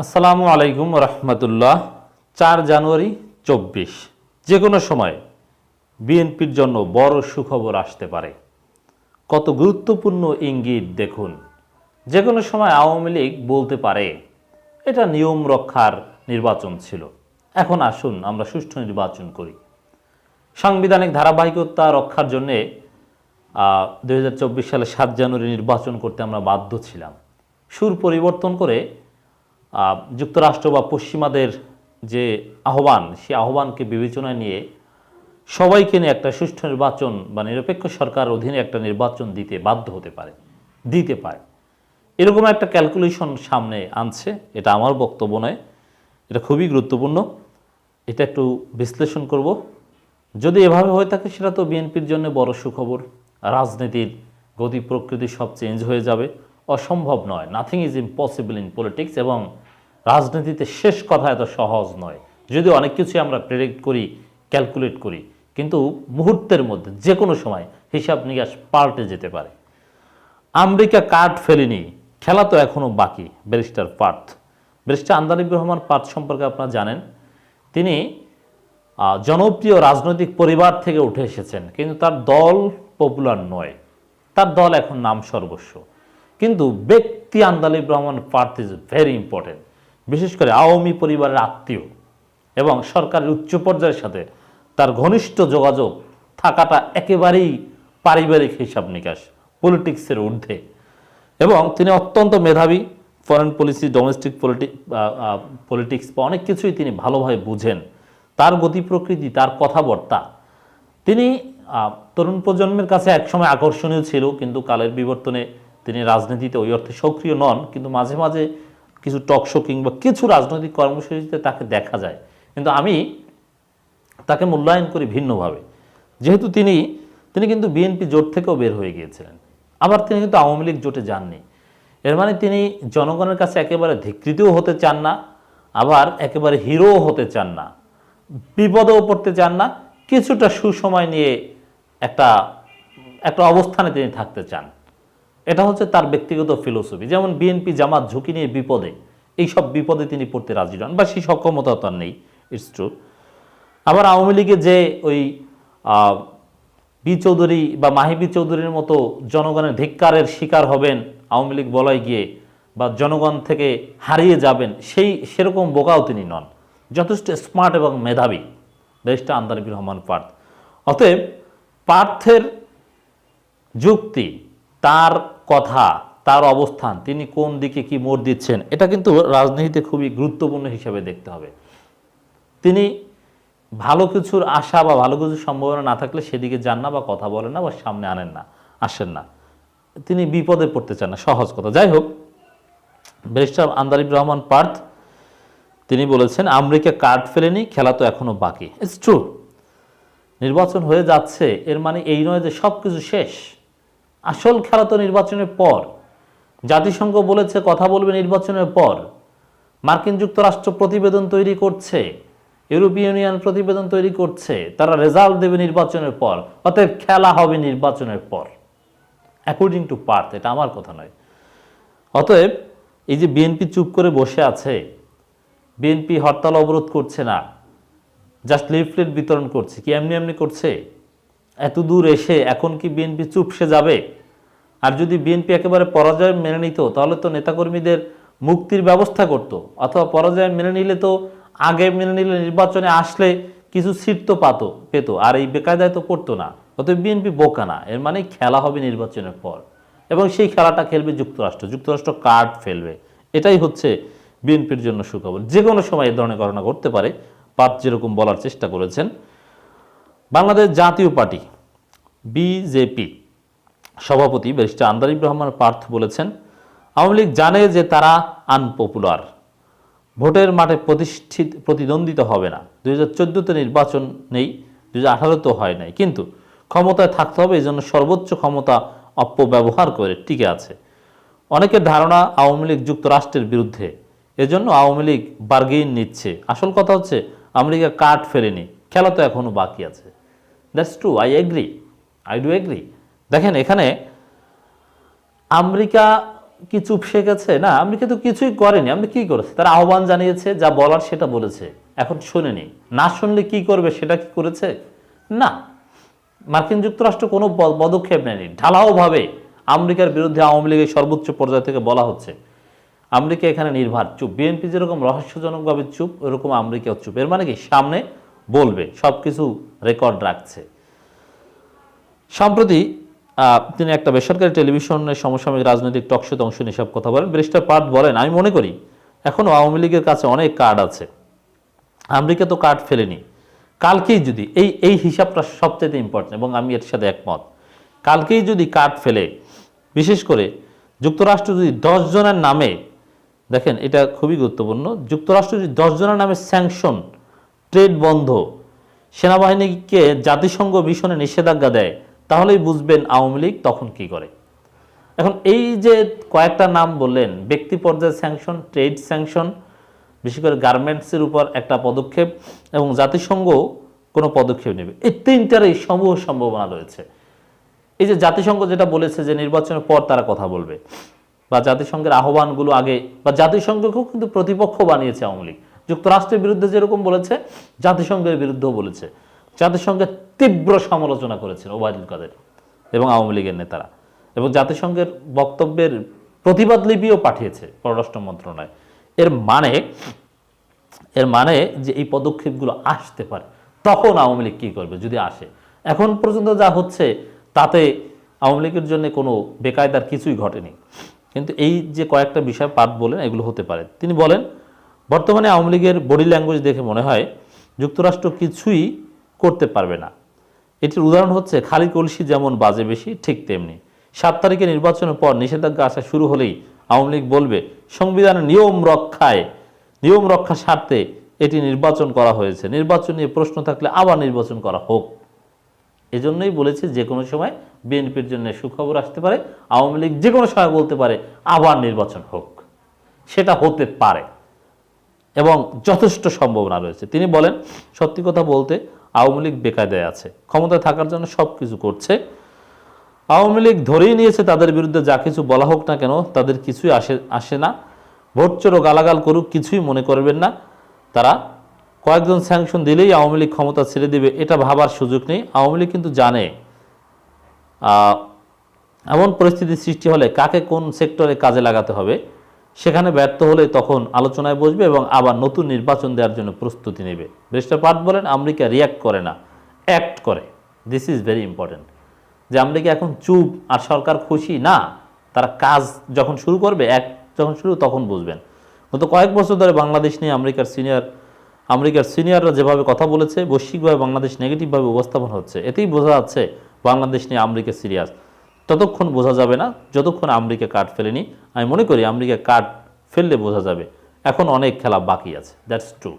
আসসালামু আলাইকুম রহমতুল্লাহ। 4 জানুয়ারি 24 যে কোনো সময় বিএনপির জন্য বড় সুখবর আসতে পারে। কত গুরুত্বপূর্ণ ইঙ্গিত দেখুন। যে কোনো সময় আওয়ামী লীগ বলতে পারে এটা নিয়ম রক্ষার নির্বাচন ছিল, এখন আসুন আমরা সুষ্ঠু নির্বাচন করি। সাংবিধানিক ধারাবাহিকতা রক্ষার জন্যে 2024 সালে 7 জানুয়ারি নির্বাচন করতে আমরা বাধ্য ছিলাম। সুর পরিবর্তন করে যুক্তরাষ্ট্র বা পশ্চিমাদের যে আহ্বান, সেই আহ্বানকে বিবেচনায় নিয়ে সবাইকে নিয়ে একটা সুষ্ঠু নির্বাচন বা নিরপেক্ষ সরকার অধীনে একটা নির্বাচন দিতে বাধ্য দিতে পারে এরকম একটা ক্যালকুলেশন সামনে আনছে। এটা আমার বক্তব্য নয়, এটা খুবই গুরুত্বপূর্ণ। এটা একটু বিশ্লেষণ করব। যদি এভাবে হয়ে থাকে সেটা তো বিএনপির জন্য বড় সুখবর। রাজনীতির গতি প্রকৃতি সব চেঞ্জ হয়ে যাবে। অসম্ভব নয়, nothing is impossible in politics. এবং রাজনীতিতে শেষ কথা এত সহজ নয়, যদিও অনেক কিছুই আমরা প্রেডিক্ট করি, ক্যালকুলেট করি, কিন্তু মুহূর্তের মধ্যে যে কোনো সময় হিসাব নিকাশ পাল্টে যেতে পারে। আমেরিকা কার্ড ফেলেনি, খেলা তো এখনও বাকি। ব্যারিস্টার আন্দালিব রহমান পার্থ সম্পর্কে আপনারা জানেন, তিনি জনপ্রিয় রাজনৈতিক পরিবার থেকে উঠে এসেছেন, কিন্তু তার দল পপুলার নয়। তার দল এখন নাম সর্বস্ব, কিন্তু ব্যক্তি Andalib Rahman Partha is very important. বিশেষ করে আওয়ামী পরিবারের আত্মীয় এবং সরকারের উচ্চ পর্যায়ের সাথে তার ঘনিষ্ঠ যোগাযোগ থাকাটা একেবারেই পারিবারিক হিসাব নিকাশ, পলিটিক্সের ঊর্ধ্বে। এবং তিনি অত্যন্ত মেধাবী। ফরেন পলিসি, ডোমেস্টিক পলিটিক্স বা অনেক কিছুই তিনি ভালোভাবে বুঝেন। তার গতি প্রকৃতি, তার কথাবার্তা, তিনি তরুণ প্রজন্মের কাছে একসময় আকর্ষণীয় ছিল, কিন্তু কালের বিবর্তনে তিনি রাজনীতিতে ওই অর্থে সক্রিয় নন। কিন্তু মাঝে মাঝে কিছু টকশো কিংবা কিছু রাজনৈতিক কর্মসূচিতে তাকে দেখা যায়, কিন্তু আমি তাকে মূল্যায়ন করি ভিন্নভাবে। যেহেতু তিনি কিন্তু বিএনপি জোট থেকেও বের হয়ে গিয়েছিলেন, আবার তিনি কিন্তু আওয়ামী লীগ জোটে যাননি। এর মানে তিনি জনগণের কাছে একেবারে ধিকৃতও হতে চান না, আবার একেবারে হিরোও হতে চান না, বিপদেও পড়তে চান না। কিছুটা সুসময় নিয়ে একটা অবস্থানে তিনি থাকতে চান। এটা হচ্ছে তার ব্যক্তিগত ফিলোসফি। যেমন বিএনপি জামাত ঝুঁকি নিয়ে বিপদে, এইসব বিপদে তিনি পড়তে রাজি নন, বা সেই সক্ষমতা তার নেই, ইটস ট্রু। আবার আওয়ামী লীগে যে ওই বি চৌধুরী বা মাহিবি চৌধুরীর মতো জনগণের ধিক্কারের শিকার হবেন আওয়ামী লীগ বলায় গিয়ে, বা জনগণ থেকে হারিয়ে যাবেন, সেরকম বোকাও তিনি নন। যথেষ্ট স্মার্ট এবং মেধাবী ব্যারিস্টার আন্দালিব রহমান পার্থ। অতএব পার্থের যুক্তি, তার কথা, তার অবস্থান, তিনি কোন দিকে কি মোড় দিচ্ছেন, এটা কিন্তু রাজনীতিতে খুবই গুরুত্বপূর্ণ হিসাবে দেখতে হবে। তিনি ভালো কিছুর আশা বা ভালো কিছুর সম্ভাবনা না থাকলে সেদিকে যান না, বা কথা বলেন না, বা সামনে আসেন না। তিনি বিপদে পড়তে চান না, সহজ কথা। যাই হোক, ব্যারিস্টার আন্দালিব রহমান পার্থ তিনি বলেছেন আমেরিকা কার্ড ফেলেনি, খেলা তো এখনো বাকি। It's true. নির্বাচন হয়ে যাচ্ছে, এর মানে এই নয় যে সব কিছু শেষ। আসল খেলা তো নির্বাচনের পর। জাতিসংঘ বলেছে কথা বলবে নির্বাচনের পর। মার্কিন যুক্তরাষ্ট্র প্রতিবেদন তৈরি করছে, ইউরোপিয়ান ইউনিয়ন প্রতিবেদন তৈরি করছে, তারা রেজাল্ট দেবে নির্বাচনের পর। অতএব খেলা হবে নির্বাচনের পর, অ্যাকর্ডিং টু পার্থ। এটা আমার কথা নয়। অতএব এই যে বিএনপি চুপ করে বসে আছে, বিএনপি হরতাল অবরোধ করছে না, জাস্ট লিফলেট বিতরণ করছে, কি এমনি করছে? এত দূর এসে এখন কি বিএনপি চুপসে যাবে? আর যদি বিএনপি একেবারে পরাজয় মেনে নিত, তাহলে তো নেতাকর্মীদের মুক্তির ব্যবস্থা করত, অথবা পরাজয় মেনে নিলে তো আগে মেনে নিলে নির্বাচনে আসলে কিছু সিট তো পেত, আর এই বেকায়দায় তো পড়তো না। অতএব বিএনপি বোকা না, এর মানে খেলা হবে নির্বাচনের পর, এবং সেই খেলাটা খেলবে যুক্তরাষ্ট্র কার্ড ফেলবে। এটাই হচ্ছে বিএনপির জন্য সুখবর। যে কোনো সময় এ ধরনের ঘটনা ঘটতে পারে। পার্থ যেরকম বলার চেষ্টা করেছেন। বাংলাদেশ জাতীয় পার্টি বিজেপি সভাপতি ব্যারিস্টার আন্দালিব রহমান পার্থ বলেছেন আওয়ামী লীগ জানে যে তারা আনপপুলার, ভোটের মাঠে প্রতিদ্বন্দ্বিতা হবে না। 2014-তে নির্বাচন নেই, 2018-তেও হয় নাই, কিন্তু ক্ষমতায় থাকতে হবে, এই জন্য সর্বোচ্চ ক্ষমতা অপব্যবহার করে টিকে আছে। অনেকের ধারণা আওয়ামী লীগ যুক্তরাষ্ট্রের বিরুদ্ধে, এজন্য আওয়ামী লীগ বার্গেইন নিচ্ছে। আসল কথা হচ্ছে আমেরিকা কার্ড ফেলেনি, খেলা তো এখনো বাকি আছে। That's true, I do agri. দেখেন, এখানে আমেরিকা কি চুপসে গেছে? না, আমেরিকা তো কিছুই করেনি। আমেরিকা কি করেছে? তারা আহ্বান জানিয়েছে, যা বলার সেটা বলেছে, এখন শোনেনি। না শুনলে কি করবে সেটা কি করেছে? না, মার্কিন যুক্তরাষ্ট্র কোনো পদক্ষেপ নেয়নি। ঢালাওভাবে আমেরিকার বিরুদ্ধে আওয়ামী লীগের সর্বোচ্চ পর্যায় থেকে বলা হচ্ছে। আমেরিকা এখানে নির্ভর, চুপ। বিএনপি যেরকম রহস্যজনকভাবে চুপ, ওরকম আমেরিকাও চুপ। এর মানে কি? সামনে বলবে, সব কিছু রেকর্ড রাখছে। সম্প্রতি তিনি একটা বেসরকারি টেলিভিশনের সমসাময়িক রাজনৈতিক টকশোতে অংশ নিয়ে সব কথা বলেন। ব্যারিস্টার পার্ট বলেন, আমি মনে করি এখনও আওয়ামী লীগের কাছে অনেক কার্ড আছে। আমেরিকা তো কার্ড ফেলেনি। কালকেই যদি এই হিসাবটা সবচেয়ে ইম্পর্টেন্ট, এবং আমি এর সাথে একমত। কালকেই যদি কার্ড ফেলে, বিশেষ করে যুক্তরাষ্ট্র যদি 10 জনের নামে, দেখেন এটা খুবই গুরুত্বপূর্ণ, যুক্তরাষ্ট্র যদি 10 জনের নামে স্যাংশন, ট্রেড বন্ধ, সেনাবাহিনীকে জাতিসংঘ মিশনে নিষেধাজ্ঞা দেয়, তাহলেই বুঝবেন আওয়ামী লীগ তখন কি করে। এখন এই যে কয়েকটা নাম বললেন, ব্যক্তি পর্যায়ে স্যাংশন, ট্রেড স্যাংশন, বিশেষ করে গার্মেন্টসের উপর একটা পদক্ষেপ, এবং জাতিসংঘ কোনো পদক্ষেপ নেবে, এই তিনটারই সমূহ সম্ভাবনা রয়েছে। এই যে জাতিসংঘ যেটা বলেছে যে নির্বাচনের পর তারা কথা বলবে, বা জাতিসংঘের আহ্বানগুলো আগে, বা জাতিসংঘকেও কিন্তু প্রতিপক্ষ বানিয়েছে আওয়ামী লীগ। যুক্তরাষ্ট্রের বিরুদ্ধে যেরকম বলেছে, জাতিসংঘের বিরুদ্ধেও বলেছে। জাতিসংঘের তীব্র সমালোচনা করেছেন ওবায়দুল কাদের এবং আওয়ামী লীগের নেতারা, এবং জাতিসংঘের বক্তব্যের প্রতিবাদ লিপিও পাঠিয়েছে পররাষ্ট্র মন্ত্রণালয়। এর মানে যে এই পদক্ষেপগুলো আসতে পারে। তখন আওয়ামী লীগ কী করবে যদি আসে? এখন পর্যন্ত যা হচ্ছে তাতে আওয়ামী লীগের জন্য কোনো বেকায়দার কিছুই ঘটেনি, কিন্তু এই যে কয়েকটা বিষয় পাঠ বলেন, এগুলো হতে পারে। তিনি বলেন, বর্তমানে আওয়ামী লীগের বডি ল্যাঙ্গুয়েজ দেখে মনে হয় যুক্তরাষ্ট্র কিছুই করতে পারবে না। এটির উদাহরণ হচ্ছে, খালি কলসি যেমন বাজে বেশি, ঠিক তেমনি 7 তারিখে নির্বাচনের পর নিষেধাজ্ঞা আসা শুরু হলেই আওয়ামী লীগ বলবে সংবিধানের নিয়ম রক্ষা স্বার্থে এটি নির্বাচন করা হয়েছে, নির্বাচন নিয়ে প্রশ্ন থাকলে আবার নির্বাচন করা হোক। এজন্যই বলেছে যে কোনো সময় বিএনপির জন্য সুখবর আসতে পারে, আওয়ামী লীগ যে কোনো সময় বলতে পারে আবার নির্বাচন হোক। সেটা হতে পারে এবং যথেষ্ট সম্ভাবনা রয়েছে। তিনি বলেন, সত্যি কথা বলতে আওয়ামী লীগ বেকায়দায় আছে, ক্ষমতায় থাকার জন্য সব কিছু করছে। আওয়ামী লীগ ধরেই নিয়েছে তাদের বিরুদ্ধে যা কিছু বলা হোক না কেন তাদের কিছুই আসে না। ভোট চোর গালাগাল করুক, কিছুই মনে করবেন না তারা। কয়েকজন স্যাংশন দিলেই আওয়ামী লীগ ক্ষমতা ছেড়ে দেবে, এটা ভাবার সুযোগ নেই। আওয়ামী লীগ কিন্তু জানে এমন পরিস্থিতি সৃষ্টি হলে কাকে কোন সেক্টরে কাজে লাগাতে হবে। সেখানে ব্যর্থ হলে তখন আলোচনায় বসবে এবং আবার নতুন নির্বাচন দেওয়ার জন্য প্রস্তুতি নেবে। ব্যারিস্টার পার্ট বলেন, আমেরিকা রিয়্যাক্ট করে না, অ্যাক্ট করে। This is very important. যে আমেরিকা এখন চুপ আর সরকার খুশি না, তারা কাজ যখন শুরু করবে, যখন শুরু, তখন বুঝবেন। গত কয়েক বছর ধরে বাংলাদেশ নিয়ে আমেরিকার সিনিয়ররা যেভাবে কথা বলেছে, বৈশ্বিকভাবে বাংলাদেশ নেগেটিভভাবে উপস্থাপন হচ্ছে, এতেই বোঝা যাচ্ছে বাংলাদেশ নিয়ে আমেরিকা সিরিয়াস। ততক্ষণ বোঝা যাবে না যতক্ষণ আমেরিকা কার্ড ফেলেনি। আমি মনে করি আমেরিকা কার্ড ফেললে বোঝা যাবে। এখন অনেক খেলা বাকি আছে। That's true.